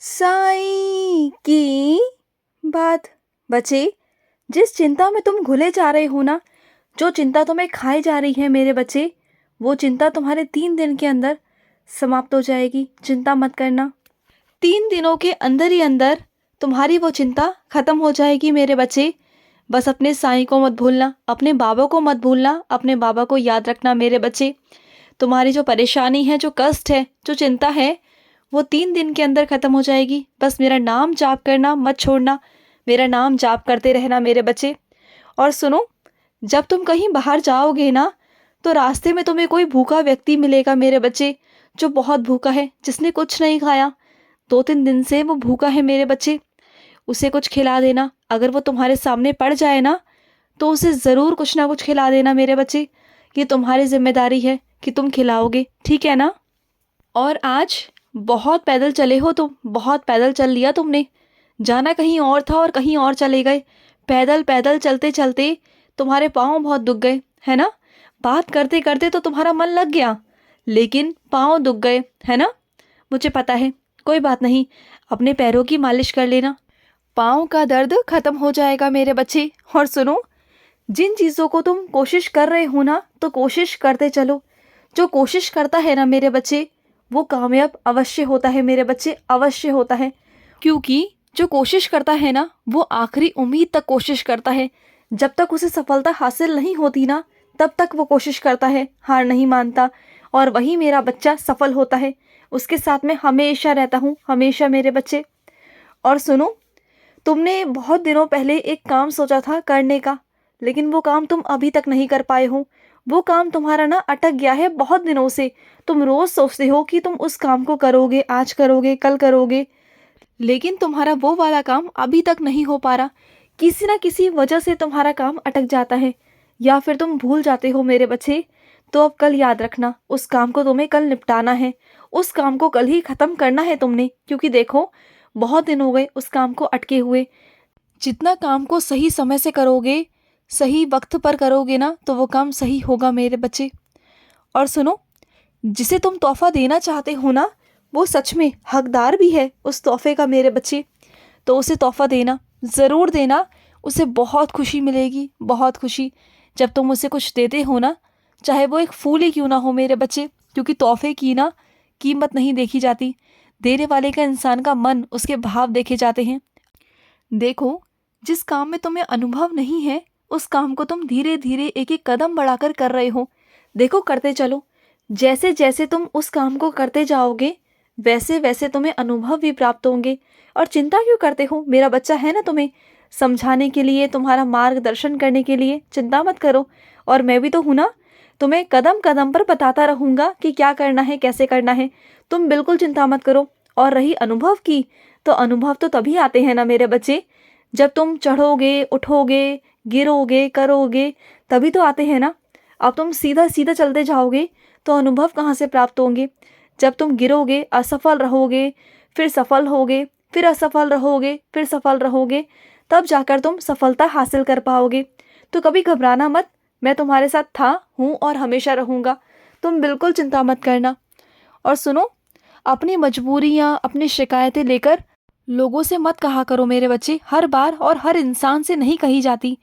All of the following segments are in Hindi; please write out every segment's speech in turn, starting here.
साईं की बात। बच्चे, जिस चिंता में तुम घुले जा रहे हो ना, जो चिंता तुम्हें खाई जा रही है मेरे बच्चे, वो चिंता तुम्हारे 3 दिन के अंदर समाप्त हो जाएगी। चिंता मत करना, 3 दिनों के अंदर ही अंदर तुम्हारी वो चिंता खत्म हो जाएगी मेरे बच्चे। बस अपने साईं को मत भूलना, अपने बाबा को मत भूलना, अपने बाबा को याद रखना मेरे बच्चे। तुम्हारी जो परेशानी है, जो कष्ट है, जो चिंता है, वो 3 दिन के अंदर खत्म हो जाएगी। बस मेरा नाम जाप करना मत छोड़ना, मेरा नाम जाप करते रहना मेरे बच्चे। और सुनो, जब तुम कहीं बाहर जाओगे ना, तो रास्ते में तुम्हें कोई भूखा व्यक्ति मिलेगा मेरे बच्चे, जो बहुत भूखा है, जिसने कुछ नहीं खाया, 2-3 दिन से वो भूखा है मेरे बच्चे। उसे कुछ खिला देना। अगर वो तुम्हारे सामने पड़ जाए ना, तो उसे ज़रूर कुछ ना कुछ खिला देना मेरे बच्चे। ये तुम्हारी जिम्मेदारी है कि तुम खिलाओगे, ठीक है ना? और आज बहुत पैदल चले हो तुम, बहुत पैदल चल लिया तुमने। जाना कहीं और था और कहीं और चले गए। पैदल पैदल चलते चलते तुम्हारे पाँव बहुत दुख गए, है ना? बात करते करते तो तुम्हारा मन लग गया, लेकिन पाँव दुख गए, है ना? मुझे पता है, कोई बात नहीं, अपने पैरों की मालिश कर लेना, पाँव का दर्द खत्म हो जाएगा मेरे बच्चे। और सुनो, जिन चीज़ों को तुम कोशिश कर रहे हो ना, तो कोशिश करते चलो। जो कोशिश करता है ना मेरे बच्चे, वो कामयाब अवश्य होता है मेरे बच्चे, अवश्य होता है। क्योंकि जो कोशिश करता है ना, वो आखिरी उम्मीद तक कोशिश करता है। जब तक उसे सफलता हासिल नहीं होती ना, तब तक वो कोशिश करता है, हार नहीं मानता। और वही मेरा बच्चा सफल होता है, उसके साथ में हमेशा रहता हूँ, हमेशा मेरे बच्चे। और सुनो, तुमने बहुत दिनों पहले एक काम सोचा था करने का, लेकिन वो काम तुम अभी तक नहीं कर पाए हो। वो काम तुम्हारा ना अटक गया है बहुत दिनों से। तुम रोज सोचते हो कि तुम उस काम को करोगे, आज करोगे, कल करोगे, लेकिन तुम्हारा वो वाला काम अभी तक नहीं हो पा रहा। किसी ना किसी वजह से तुम्हारा काम अटक जाता है, या फिर तुम भूल जाते हो मेरे बच्चे। तो अब कल याद रखना, उस काम को तुम्हें कल निपटाना है, उस काम को कल ही खत्म करना है तुमने। क्योंकि देखो, बहुत दिन हो गए उस काम को अटके हुए। जितना काम को सही समय से करोगे, सही वक्त पर करोगे ना, तो वो काम सही होगा मेरे बच्चे। और सुनो, जिसे तुम तोहफा देना चाहते हो ना, वो सच में हकदार भी है उस तोहफे का मेरे बच्चे। तो उसे तोहफा देना, ज़रूर देना। उसे बहुत खुशी मिलेगी, बहुत खुशी, जब तुम उसे कुछ देते हो ना, चाहे वो एक फूल ही क्यों ना हो मेरे बच्चे। क्योंकि तोहफे की ना कीमत नहीं देखी जाती, देने वाले का, इंसान का मन, उसके भाव देखे जाते हैं। देखो, जिस काम में तुम्हें अनुभव नहीं है, उस काम को तुम धीरे धीरे एक एक कदम बढ़ाकर कर रहे हो। देखो, करते चलो। जैसे जैसे तुम उस काम को करते जाओगे, वैसे वैसे तुम्हें अनुभव भी प्राप्त होंगे। और चिंता क्यों करते हो? मेरा बच्चा है ना तुम्हें समझाने के लिए, तुम्हारा मार्गदर्शन करने के लिए। चिंता मत करो। और मैं भी तो हूँ ना, तुम्हें कदम कदम पर बताता रहूँगा कि क्या करना है, कैसे करना है। तुम बिल्कुल चिंता मत करो। और रही अनुभव की, तो अनुभव तो तभी आते हैं ना मेरे बच्चे, जब तुम चढ़ोगे, उठोगे, गिरोगे, करोगे, तभी तो आते हैं ना। अब तुम सीधा सीधा चलते जाओगे तो अनुभव कहाँ से प्राप्त होंगे? जब तुम गिरोगे, असफल रहोगे, फिर सफल होगे, फिर असफल रहोगे, फिर सफल रहोगे, तब जाकर तुम सफलता हासिल कर पाओगे। तो कभी घबराना मत, मैं तुम्हारे साथ था, हूँ और हमेशा रहूँगा। तुम बिल्कुल चिंता मत करना। और सुनो, अपनी मजबूरियाँ, अपनी शिकायतें लेकर लोगों से मत कहा करो मेरे बच्चे। हर बार और हर इंसान से नहीं कही जाती।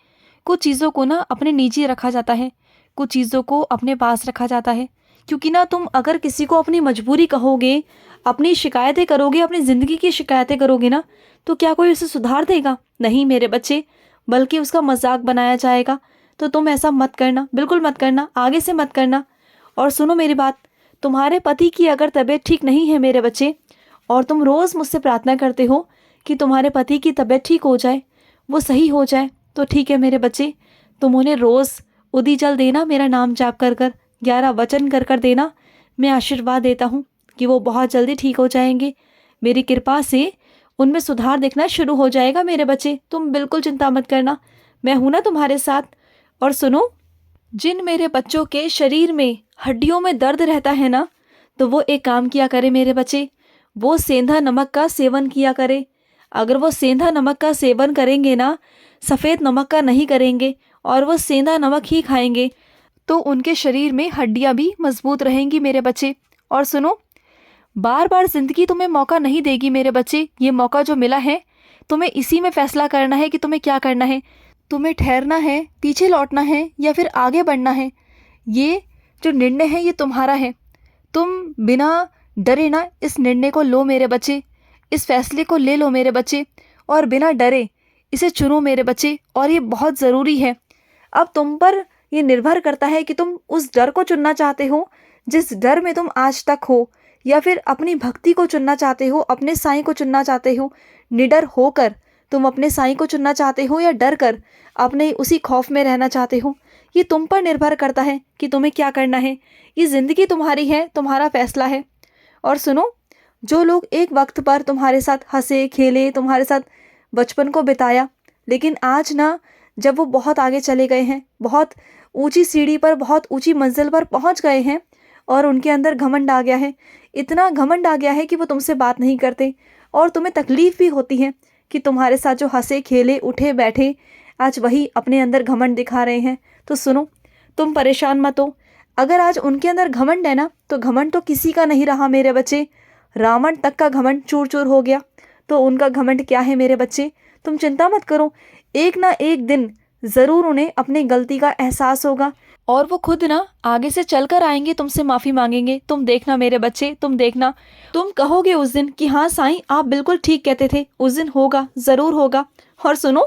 कुछ चीज़ों को ना अपने निजी रखा जाता है, कुछ चीज़ों को अपने पास रखा जाता है। क्योंकि ना तुम अगर किसी को अपनी मजबूरी कहोगे, अपनी शिकायतें करोगे, अपनी ज़िंदगी की शिकायतें करोगे ना, तो क्या कोई उसे सुधार देगा? नहीं मेरे बच्चे, बल्कि उसका मजाक बनाया जाएगा। तो तुम ऐसा मत करना, बिल्कुल मत करना, आगे से मत करना। और सुनो मेरी बात, तुम्हारे पति की अगर तबीयत ठीक नहीं है मेरे बच्चे, और तुम रोज़ मुझसे प्रार्थना करते हो कि तुम्हारे पति की तबीयत ठीक हो जाए, वो सही हो जाए, तो ठीक है मेरे बच्चे, तुम उन्हें रोज़ उदी जल देना, मेरा नाम जाप कर कर, 11 वचन कर कर देना। मैं आशीर्वाद देता हूँ कि वो बहुत जल्दी ठीक हो जाएंगे। मेरी कृपा से उनमें सुधार दिखना शुरू हो जाएगा मेरे बच्चे। तुम बिल्कुल चिंता मत करना, मैं हूँ ना तुम्हारे साथ। और सुनो, जिन मेरे बच्चों के शरीर में, हड्डियों में दर्द रहता है ना, तो वो एक काम किया करे मेरे बच्चे, वो सेंधा नमक का सेवन किया करे। अगर वो सेंधा नमक का सेवन करेंगे ना, सफ़ेद नमक का नहीं करेंगे, और वो सेंधा नमक ही खाएंगे, तो उनके शरीर में हड्डियां भी मजबूत रहेंगी मेरे बच्चे। और सुनो, बार बार ज़िंदगी तुम्हें मौका नहीं देगी मेरे बच्चे। ये मौका जो मिला है, तुम्हें इसी में फ़ैसला करना है कि तुम्हें क्या करना है। तुम्हें ठहरना है, पीछे लौटना है या फिर आगे बढ़ना है। ये जो निर्णय है ये तुम्हारा है। तुम बिना डरे ना इस निर्णय को लो मेरे बच्चे, इस फैसले को ले लो मेरे बच्चे, और बिना डरे इसे चुनो मेरे बच्चे। और ये बहुत ज़रूरी है। अब तुम पर ये निर्भर करता है कि तुम उस डर को चुनना चाहते हो जिस डर में तुम आज तक हो, या फिर अपनी भक्ति को चुनना चाहते हो, अपने साईं को चुनना चाहते हो। निडर होकर तुम अपने साईं को चुनना चाहते हो या डर कर अपने उसी खौफ में रहना चाहते हो। ये तुम पर निर्भर करता है कि तुम्हें क्या करना है। ये ज़िंदगी तुम्हारी है, तुम्हारा फैसला है। और सुनो, जो लोग एक वक्त पर तुम्हारे साथ हंसे खेले, तुम्हारे साथ बचपन को बिताया, लेकिन आज ना जब वो बहुत आगे चले गए हैं, बहुत ऊंची सीढ़ी पर, बहुत ऊंची मंजिल पर पहुंच गए हैं, और उनके अंदर घमंड आ गया है, इतना घमंड आ गया है कि वो तुमसे बात नहीं करते। और तुम्हें तकलीफ़ भी होती है कि तुम्हारे साथ जो हंसे खेले उठे बैठे, आज वही अपने अंदर घमंड दिखा रहे हैं। तो सुनो, तुम परेशान मत हो। अगर आज उनके अंदर घमंड है ना, तो घमंड तो किसी का नहीं रहा मेरे बच्चे। रावण तक का घमंड चूर चूर हो गया, तो उनका घमंड क्या है मेरे बच्चे। तुम चिंता मत करो, एक ना एक दिन ज़रूर उन्हें अपनी गलती का एहसास होगा, और वो खुद ना आगे से चलकर आएंगे, तुमसे माफ़ी मांगेंगे। तुम देखना मेरे बच्चे, तुम देखना। तुम कहोगे उस दिन कि हाँ साईं, आप बिल्कुल ठीक कहते थे। उस दिन होगा, ज़रूर होगा। और सुनो,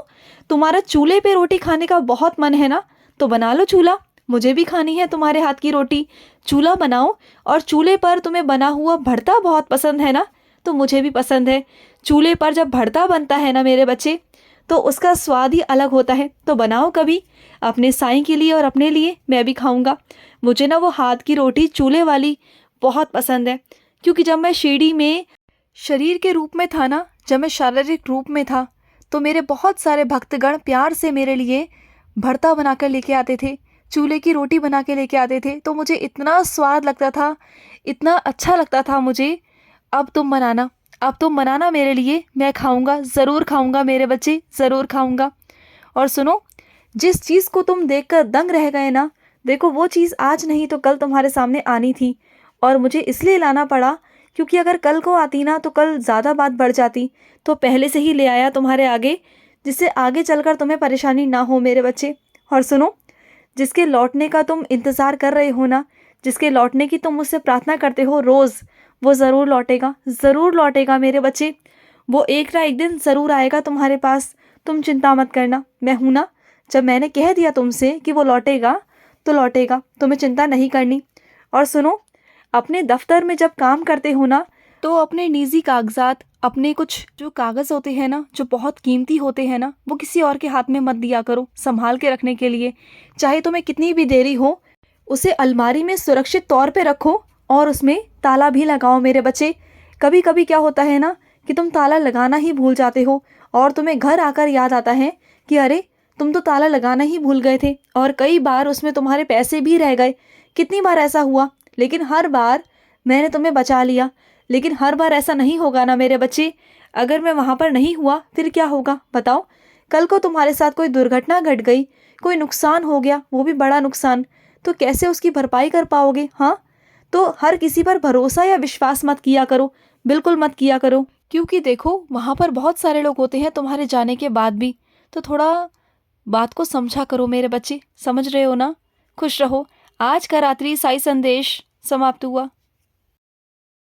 तुम्हारा चूल्हे पे रोटी खाने का बहुत मन है ना, तो बना लो चूल्हा। मुझे भी खानी है तुम्हारे हाथ की रोटी। चूल्हा बनाओ, और चूल्हे पर तुम्हें बना हुआ भरता बहुत पसंद है ना, तो मुझे भी पसंद है। चूल्हे पर जब भरता बनता है ना मेरे बच्चे, तो उसका स्वाद ही अलग होता है। तो बनाओ कभी अपने साईं के लिए और अपने लिए, मैं भी खाऊंगा। मुझे ना वो हाथ की रोटी चूल्हे वाली बहुत पसंद है, क्योंकि जब मैं शिरडी में शरीर के रूप में था ना, जब मैं शारीरिक रूप में था, तो मेरे बहुत सारे भक्तगण प्यार से मेरे लिए भरता बना कर लेके आते थे, चूल्हे की रोटी बना के लेके आते थे। तो मुझे इतना स्वाद लगता था, इतना अच्छा लगता था मुझे। अब तुम बनाना, अब तुम बनाना मेरे लिए, मैं खाऊंगा, ज़रूर खाऊंगा मेरे बच्चे, ज़रूर खाऊंगा। और सुनो, जिस चीज़ को तुम देखकर दंग रह गए ना, देखो वो चीज़ आज नहीं तो कल तुम्हारे सामने आनी थी, और मुझे इसलिए लाना पड़ा क्योंकि अगर कल को आती ना तो कल ज़्यादा बात बढ़ जाती। तो पहले से ही ले आया तुम्हारे आगे, जिससे आगे चलकर तुम्हें परेशानी ना हो मेरे बच्चे। और सुनो, जिसके लौटने का तुम इंतज़ार कर रहे हो ना, जिसके लौटने की तुम मुझसे प्रार्थना करते हो रोज़, वो ज़रूर लौटेगा, ज़रूर लौटेगा मेरे बच्चे। वो एक ना एक दिन ज़रूर आएगा तुम्हारे पास। तुम चिंता मत करना, मैं हूँ ना। जब मैंने कह दिया तुमसे कि वो लौटेगा तो लौटेगा, तुम्हें चिंता नहीं करनी। और सुनो, अपने दफ्तर में जब काम करते हो ना, तो अपने निजी कागजात, अपने कुछ जो कागज़ होते हैं ना, जो बहुत कीमती होते हैं ना, वो किसी और के हाथ में मत दिया करो संभाल के रखने के लिए। चाहे तुम्हें कितनी भी देरी हो, उसे अलमारी में सुरक्षित तौर पे रखो, और उसमें ताला भी लगाओ मेरे बच्चे। कभी कभी क्या होता है ना कि तुम ताला लगाना ही भूल जाते हो, और तुम्हें घर आकर याद आता है कि अरे तुम तो ताला लगाना ही भूल गए थे, और कई बार उसमें तुम्हारे पैसे भी रह गए। कितनी बार ऐसा हुआ, लेकिन हर बार मैंने तुम्हें बचा लिया। लेकिन हर बार ऐसा नहीं होगा ना मेरे बच्चे। अगर मैं वहाँ पर नहीं हुआ फिर क्या होगा बताओ। कल को तुम्हारे साथ कोई दुर्घटना घट गई, कोई नुकसान हो गया, वो भी बड़ा नुकसान, तो कैसे उसकी भरपाई कर पाओगे। हाँ, तो हर किसी पर भरोसा या विश्वास मत किया करो, बिल्कुल मत किया करो। क्योंकि देखो वहाँ पर बहुत सारे लोग होते हैं तुम्हारे जाने के बाद भी। तो थोड़ा बात को समझा करो मेरे बच्चे, समझ रहे हो ना। खुश रहो। आज का रात्रि साई संदेश समाप्त हुआ।